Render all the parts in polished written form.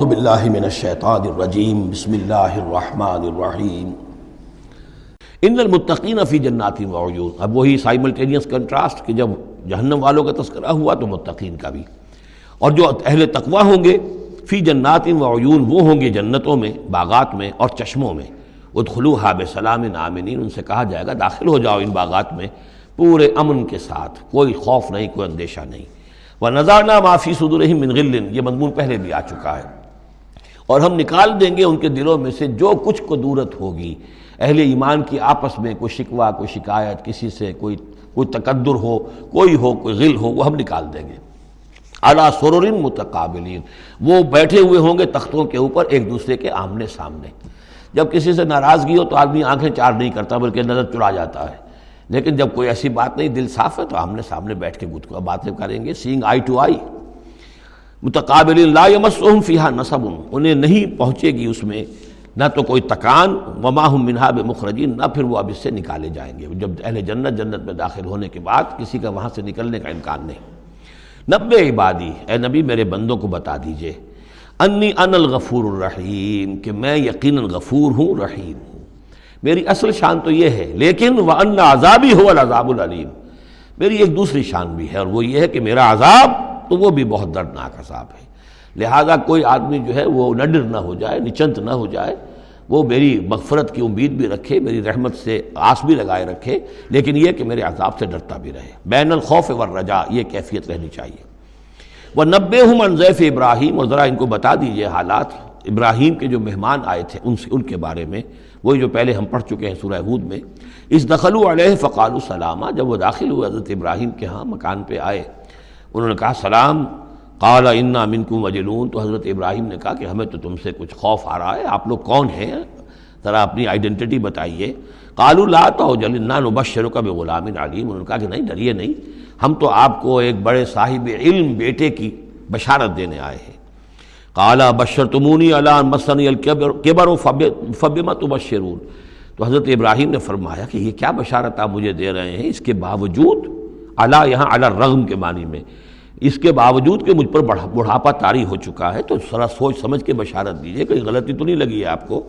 باللہ من الشیطان الرجیم بسم اللہ الرحمن الرحیم ان المتقین فی جنات وعیون۔ اب وہی سائملٹینیس کنٹراسٹ کہ جب جہنم والوں کا تذکرہ ہوا تو متقین کا بھی، اور جو اہل تقوی ہوں گے فی جنات وعیون، وہ ہوں گے جنتوں میں، باغات میں اور چشموں میں۔ ادخلوها بسلام آمنین، ان سے کہا جائے گا داخل ہو جاؤ ان باغات میں پورے امن کے ساتھ، کوئی خوف نہیں، کوئی اندیشہ نہیں۔ وَنَزَعْنَا مَا فِي صُدُورِهِم مِّن غِلٍّ، یہ مضمون پہلے بھی آ چکا ہے، اور ہم نکال دیں گے ان کے دلوں میں سے جو کچھ قدورت ہوگی، اہل ایمان کی آپس میں کوئی شکوہ، کوئی شکایت، کسی سے کوئی تکدر ہو، کوئی غل ہو، وہ ہم نکال دیں گے۔ عَلَىٰ سُرُرٍ مُتَقَابِلِينَ، وہ بیٹھے ہوئے ہوں گے تختوں کے اوپر ایک دوسرے کے آمنے سامنے۔ جب کسی سے ناراضگی ہو تو آدمی آنکھیں چار نہیں کرتا بلکہ نظر چڑا جاتا ہے، لیکن جب کوئی ایسی بات نہیں، دل صاف ہے، تو آمنے سامنے بیٹھ کے باتیں کریں گے، سینگ آئی ٹو آئی۔ متقابلین لا یمسہم فیہا نصب، انہیں نہیں پہنچے گی اس میں نہ تو کوئی تکان، وما ہم منہا بمخرجین، نہ پھر وہ اب اس سے نکالے جائیں گے۔ جب اہل جنت میں داخل ہونے کے بعد کسی کا وہاں سے نکلنے کا امکان نہیں۔ نبئ عبادی، اے نبی میرے بندوں کو بتا دیجئے، انی انا الغفور الرحیم، کہ میں یقیناً غفور ہوں، رحیم ہوں۔ میری اصل شان تو یہ ہے، لیکن وان عذابی هو العذاب العلیم، میری ایک دوسری شان بھی ہے، اور وہ یہ ہے کہ میرا عذاب تو وہ بھی بہت دردناک عذاب ہے۔ لہذا کوئی آدمی جو ہے وہ نڈر نہ ہو جائے، نچنت نہ ہو جائے، وہ میری مغفرت کی امید بھی رکھے، میری رحمت سے آس بھی لگائے رکھے، لیکن یہ کہ میرے عذاب سے ڈرتا بھی رہے۔ بین الخوف والرجاء، یہ کیفیت رہنی چاہیے۔ وَنَبِّئْهُمْ عَنْ ضَيْفِ ابراہیم، اور ذرا ان کو بتا دیجئے حالات ابراہیم کے جو مہمان آئے تھے ان کے بارے میں، وہی جو پہلے ہم پڑھ چکے ہیں سورہ ہود میں۔ اِذْ دَخَلُوا عَلَيْهِ فَقَالُوا سَلَامًا، جب وہ داخل ہوئے حضرت ابراہیم کے ہاں، مکان پہ آئے، انہوں نے کہا سلام۔ قال انا منکم وجلون، تو حضرت ابراہیم نے کہا کہ ہمیں تو تم سے کچھ خوف آ رہا ہے، آپ لوگ کون ہیں، ذرا اپنی آئیڈینٹی بتائیے۔ قالوا لا توجل انا نبشرک بغلام علیم، انہوں نے کہا کہ نہیں، ڈریے نہیں، ہم تو آپ کو ایک بڑے صاحب علم بیٹے کی بشارت دینے آئے ہیں۔ قال بشرتمونی علی ان مسنی الکبر فبما تبشرون، تو حضرت ابراہیم نے فرمایا کہ یہ کیا بشارت آپ مجھے دے رہے ہیں، اس کے باوجود، علی یہاں علی الرغم کے معنی میں، اس کے باوجود کہ مجھ پر بڑھاپا طاری ہو چکا ہے، تو ذرا سوچ سمجھ کے بشارت دیجیے، کوئی غلطی تو نہیں لگی ہے آپ کو۔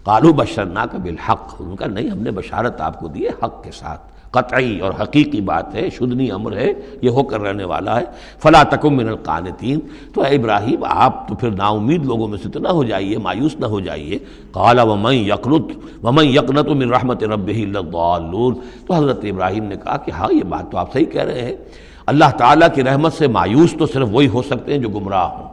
قالوا بشرناک بالحق، ان کا نہیں، ہم نے بشارت آپ کو دی ہے حق کے ساتھ، قطعی اور حقیقی بات ہے، شدنی امر ہے، یہ ہو کر رہنے والا ہے۔ فلا تکن من القانتین، تو اے ابراہیم آپ تو پھر نا امید لوگوں میں سے تو نہ ہو جائیے، مایوس نہ ہو جائیے۔ قال ومن یقنط من رحمت ربہ الا الضالون، تو حضرت ابراہیم نے کہا کہ ہاں، یہ بات تو آپ صحیح کہہ رہے ہیں، اللہ تعالیٰ کی رحمت سے مایوس تو صرف وہی ہو سکتے ہیں جو گمراہ ہوں۔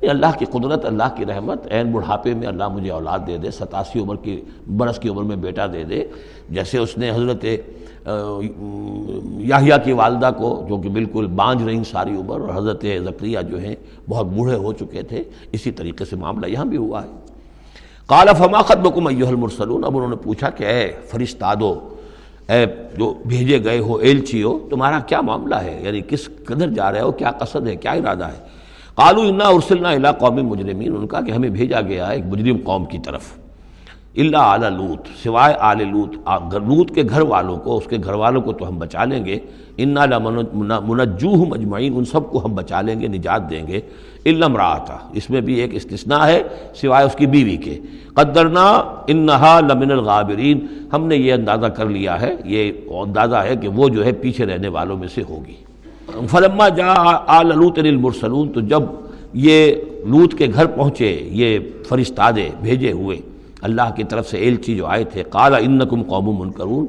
یہ اللہ کی قدرت، اللہ کی رحمت، عین بڑھاپے میں اللہ مجھے اولاد دے دے، 87 برس کی عمر میں بیٹا دے دے، جیسے اس نے حضرت یحییٰ کی والدہ کو، جو کہ بالکل بانجھ رہیں ساری عمر، اور حضرت زکریا جو ہیں بہت بوڑھے ہو چکے تھے، اسی طریقے سے معاملہ یہاں بھی ہوا ہے۔ قال فما خطبکم ایھا المرسلون، اب انہوں نے پوچھا کہ اے فرشتادو، اے جو بھیجے گئے ہو، ایلچی ہو، تمہارا کیا معاملہ ہے، یعنی کس قدر جا رہے ہو، کیا قصد ہے، کیا ارادہ ہے۔ قالوا انا ارسلنا الی قوم مجرمین، ان کا کہ ہمیں بھیجا گیا ہے ایک مجرم قوم کی طرف، الا آل لوط، سوائے آل لوط، لوط کے گھر والوں کو، اس کے گھر والوں کو تو ہم بچا لیں گے، انا لمنجوہم اجمعین، ان سب کو ہم بچا لیں گے، نجات دیں گے، الا امرأتہ، اس میں بھی ایک استثناء ہے، سوائے اس کی بیوی کے، قدرنا انہا لمن الغابرین، ہم نے یہ اندازہ کر لیا ہے، یہ اندازہ ہے کہ وہ جو ہے پیچھے رہنے والوں میں سے ہوگی۔ فلما جاء آل لوط المرسلون، تو جب یہ لوط کے گھر پہنچے یہ فرشتادے بھیجے ہوئے اللہ کی طرف سے ایلچی جو آئے تھے، قال انکم قوم منکرون،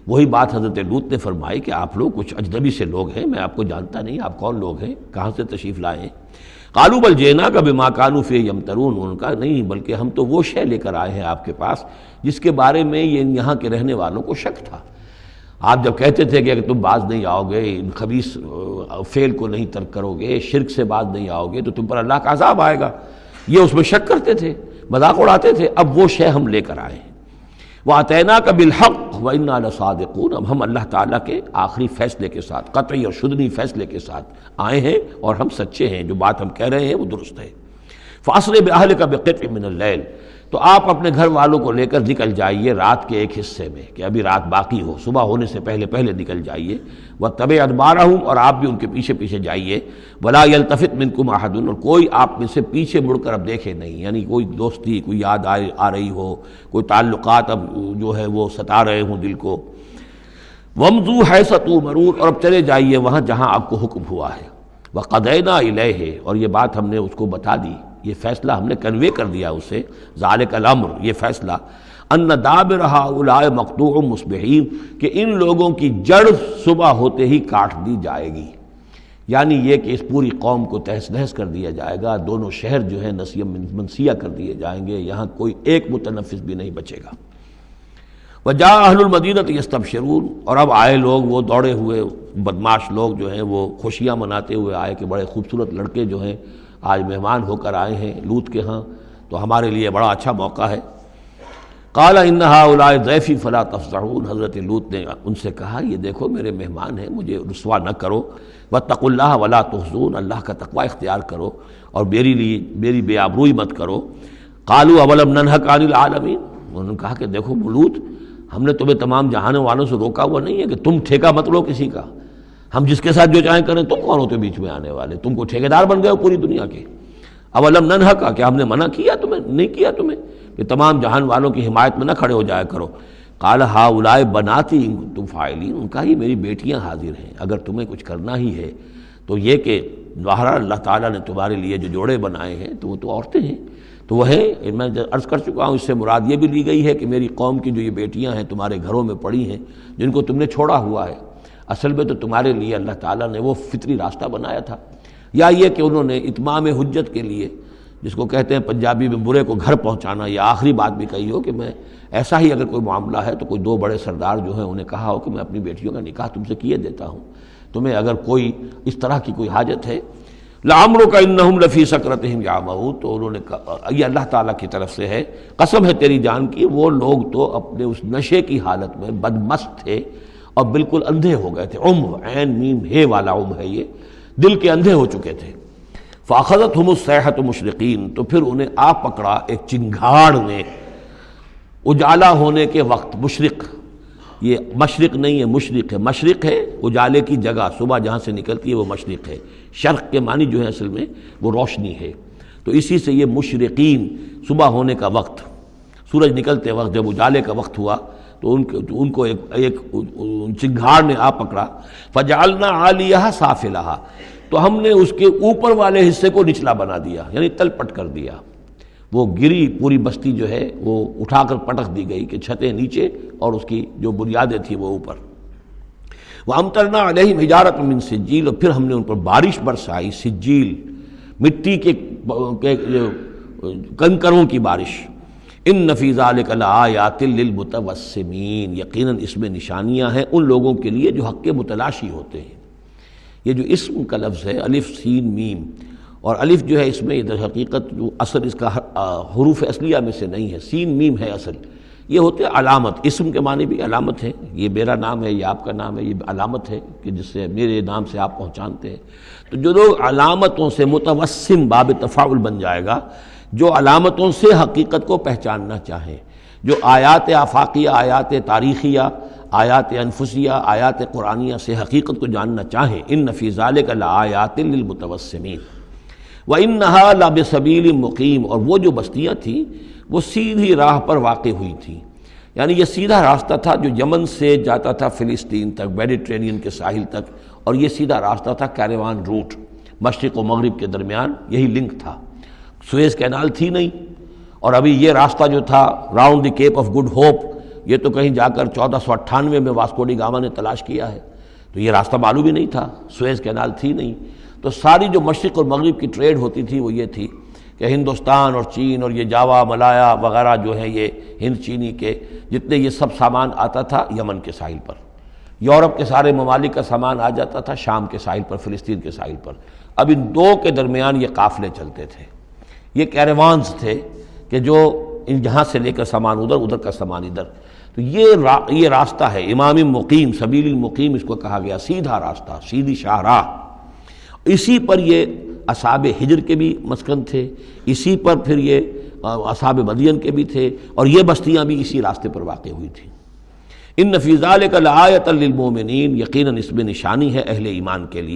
وہی بات حضرت لوط نے فرمائی کہ آپ لوگ کچھ اجنبی سے لوگ ہیں، میں آپ کو جانتا نہیں، آپ کون لوگ ہیں، کہاں سے تشریف لائے ہیں۔ قالوا بل جئناک بما كانوا فیہ یمترون، ان کا نہیں، بلکہ ہم تو وہ شے لے کر آئے ہیں آپ کے پاس جس کے بارے میں یہاں کے رہنے والوں کو شک تھا۔ آپ جب کہتے تھے کہ اگر تم باز نہیں آؤ گے، ان خبیث فعل کو نہیں ترک کرو گے، شرک سے باز نہیں آؤ گے، تو تم پر اللہ کا عذاب آئے گا، یہ اس میں شک کرتے تھے، مذاق اڑاتے تھے، اب وہ شے ہم لے کر آئے ہیں۔ وَأَتَيْنَاكَ بِالْحَقِّ وَإِنَّا لَصَادِقُونَ، اب ہم اللہ تعالیٰ کے آخری فیصلے کے ساتھ، قطعی اور شدنی فیصلے کے ساتھ آئے ہیں، اور ہم سچے ہیں، جو بات ہم کہہ رہے ہیں وہ درست ہے۔ فَأَسْرِ بِأَهْلِكَ بِقِطْعٍ مِّنَ اللَّيْلِ، تو تو آپ اپنے گھر والوں کو لے کر نکل جائیے رات کے ایک حصے میں کہ ابھی رات باقی ہو، صبح ہونے سے پہلے پہلے نکل جائیے، وَاتَّبِعْ أَدْبَارَهُمْ اور آپ بھی ان کے پیچھے پیچھے جائیے، وَلَا يَلْتَفِتْ مِنْكُمْ أَحَدٌ اور کوئی آپ میں سے پیچھے مڑ کر اب دیکھے نہیں، یعنی کوئی دوستی، کوئی یاد آ رہی ہو، کوئی تعلقات اب جو ہے وہ ستا رہے ہوں دل کو، وَامْضُوا حَيْثَ تُؤْمَرُونَ اور اب چلے جائیے وہاں جہاں آپ کو حکم ہوا ہے، وَقَضَيْنَا إِلَيْهِ اور یہ بات ہم نے اس کو بتا دی، یہ فیصلہ ہم نے کنوے کر دیا اسے، ذالک الامر یہ فیصلہ، ان دابر ہؤلاء مقطوع مصبحین کہ ان لوگوں کی جڑ صبح ہوتے ہی کاٹ دی جائے گی، یعنی یہ کہ اس پوری قوم کو تہس نہس کر دیا جائے گا، دونوں شہر جو ہیں نسیہ منسیہ کر دیے جائیں گے، یہاں کوئی ایک متنفس بھی نہیں بچے گا۔ وجاء اہل المدینہ یستبشرون اور اب آئے لوگ وہ دوڑے ہوئے بدماش لوگ جو ہیں وہ خوشیاں مناتے ہوئے آئے کہ بڑے خوبصورت لڑکے جو ہیں آج مہمان ہو کر آئے ہیں لوط کے ہاں، تو ہمارے لیے بڑا اچھا موقع ہے۔ قال ان هؤلاء ضیفی فلا تفضحون حضرت لوط نے ان سے کہا یہ دیکھو میرے مہمان ہیں، مجھے رسوا نہ کرو، واتقوا اللہ ولا تحزون اللہ کا تقوی اختیار کرو اور میری بے آبروئی مت کرو۔ قالوا اولم ننهک عن العالمین انہوں نے کہا کہ دیکھو لوط ہم نے تمہیں تمام جہانوں والوں سے روکا ہوا نہیں ہے کہ تم ٹھیکہ مت لو کسی کا، ہم جس کے ساتھ جو چاہیں کریں، تم کون ہوتے بیچ میں آنے والے، تم کو ٹھیکیدار بن گئے ہو پوری دنیا کے۔ اولم ننہک کیا ہم نے منع کیا تمہیں، نہیں کیا تمہیں کہ تمام جہان والوں کی حمایت میں نہ کھڑے ہو جایا کرو۔ قال ہؤلاء بناتی ان کنتم فاعلین ان کا یہ میری بیٹیاں حاضر ہیں، اگر تمہیں کچھ کرنا ہی ہے تو یہ کہ ظاہر اللہ تعالیٰ نے تمہارے لیے جو جوڑے بنائے ہیں تو وہ تو عورتیں ہیں، تو وہ ہے میں عرض کر چکا ہوں، اس سے مراد یہ بھی لی گئی ہے کہ میری قوم کی جو یہ بیٹیاں ہیں تمہارے گھروں میں پڑی ہیں جن کو تم نے چھوڑا ہوا ہے، اصل میں تو تمہارے لیے اللہ تعالیٰ نے وہ فطری راستہ بنایا تھا، یا یہ کہ انہوں نے اتمام حجت کے لیے، جس کو کہتے ہیں پنجابی میں برے کو گھر پہنچانا، یا آخری بات بھی کہی ہو کہ میں ایسا ہی اگر کوئی معاملہ ہے تو کوئی دو بڑے سردار جو ہیں انہیں کہا ہو کہ میں اپنی بیٹیوں کا نکاح تم سے کیے دیتا ہوں، تمہیں اگر کوئی اس طرح کی کوئی حاجت ہے، لعمرک انہم لفی سکرتہم یعمہون تو انہوں نے کہا یہ اللہ تعالیٰ کی طرف سے ہے، قسم ہے تیری جان کی وہ لوگ تو اپنے اس نشے کی حالت میں بدمست تھے اور بالکل اندھے ہو گئے تھے، عین میم ہے والا ہے یہ، دل کے اندھے ہو چکے تھے۔ فاخذتہم الصیحۃ مشرقین تو پھر انہیں آ پکڑا ایک چنگھاڑ نے اجالا ہونے کے وقت، مشرق یہ مشرق نہیں ہے مشرق ہے، مشرق ہے اجالے کی جگہ، صبح جہاں سے نکلتی ہے وہ مشرق ہے، شرق کے معنی جو ہے اصل میں وہ روشنی ہے، تو اسی سے یہ مشرقین صبح ہونے کا وقت، سورج نکلتے وقت جب اجالے کا وقت ہوا تو ان کو ایک چنگھاڑ نے آ پکڑا، فجعلنا عالیہا سافلہا تو ہم نے اس کے اوپر والے حصے کو نچلا بنا دیا، یعنی تل پٹ کر دیا، وہ گری پوری بستی جو ہے وہ اٹھا کر پٹک دی گئی کہ چھتیں نیچے اور اس کی جو بنیادیں تھیں وہ اوپر۔ وَأَمْطَرْنَا عَلَيْهِمْ حِجَارَةً مِّن سِجِّيلٍ اور پھر ہم نے ان پر بارش برسائی، سجیل مٹی کے کنکروں کی بارش۔ ان فی ذلک لآیات للمتوسمین یقیناً اس میں نشانیاں ہیں ان لوگوں کے لیے جو حق کے متلاشی ہوتے ہیں۔ یہ جو اسم کا لفظ ہے الف سین میم، اور الف جو ہے اس میں در حقیقت جو اصل اس کا حروف اصلیہ میں سے نہیں ہے، سین میم ہے اصل، یہ ہوتے علامت، اسم کے معنی بھی علامت ہے، یہ میرا نام ہے، یہ آپ کا نام ہے، یہ علامت ہے کہ جس سے میرے نام سے آپ پہچانتے ہیں۔ تو جو لوگ علامتوں سے متوسم باب تفاعل بن جائے گا، جو علامتوں سے حقیقت کو پہچاننا چاہیں، جو آیات آفاقیہ، آیات تاریخیہ، آیات انفسیہ، آیات قرآنیہ سے حقیقت کو جاننا چاہیں، ان فی ذلک لآیات للمتوسمین وَإِنَّهَا لَبِسَبِيلٍ مُقِيمٍ اور وہ جو بستیاں تھیں وہ سیدھی راہ پر واقع ہوئی تھیں، یعنی یہ سیدھا راستہ تھا جو یمن سے جاتا تھا فلسطین تک، میڈیٹرینین کے ساحل تک، اور یہ سیدھا راستہ تھا کیروان روٹ، مشرق و مغرب کے درمیان یہی لنک تھا، سویز کینال تھی نہیں، اور ابھی یہ راستہ جو تھا round the Cape of Good Hope, یہ تو کہیں جا کر 1498 میں واسکو ڈی گاما نے تلاش کیا ہے، تو یہ راستہ معلوم ہی نہیں تھا، سویز کینال تھی نہیں، تو ساری جو مشرق اور مغرب کی ٹریڈ ہوتی تھی وہ یہ تھی کہ ہندوستان اور چین اور یہ جاوا ملایا وغیرہ جو ہیں یہ ہند چینی کے جتنے یہ سب سامان آتا تھا یمن کے ساحل پر، یورپ کے سارے ممالک کا سامان آ جاتا تھا شام کے ساحل پر، فلسطین کے ساحل پر، اب ان دو کے درمیان یہ قافلے چلتے تھے، یہ کیروانز تھے کہ جو ان جہاں سے لے کر سامان ادھر، ادھر کا سامان ادھر، تو یہ راستہ ہے امام مقیم، سبیل المقیم اس کو کہا گیا، سیدھا راستہ، سیدھی شاہراہ، اسی پر یہ اصحاب ہجر کے بھی مسکن تھے، اسی پر پھر یہ اصحاب مدین کے بھی تھے، اور یہ بستیاں بھی اسی راستے پر واقع ہوئی تھیں۔ ان فی ذلک لآیۃ للمؤمنین، یقیناً اس میں نشانی ہے اہل ایمان کے لیے۔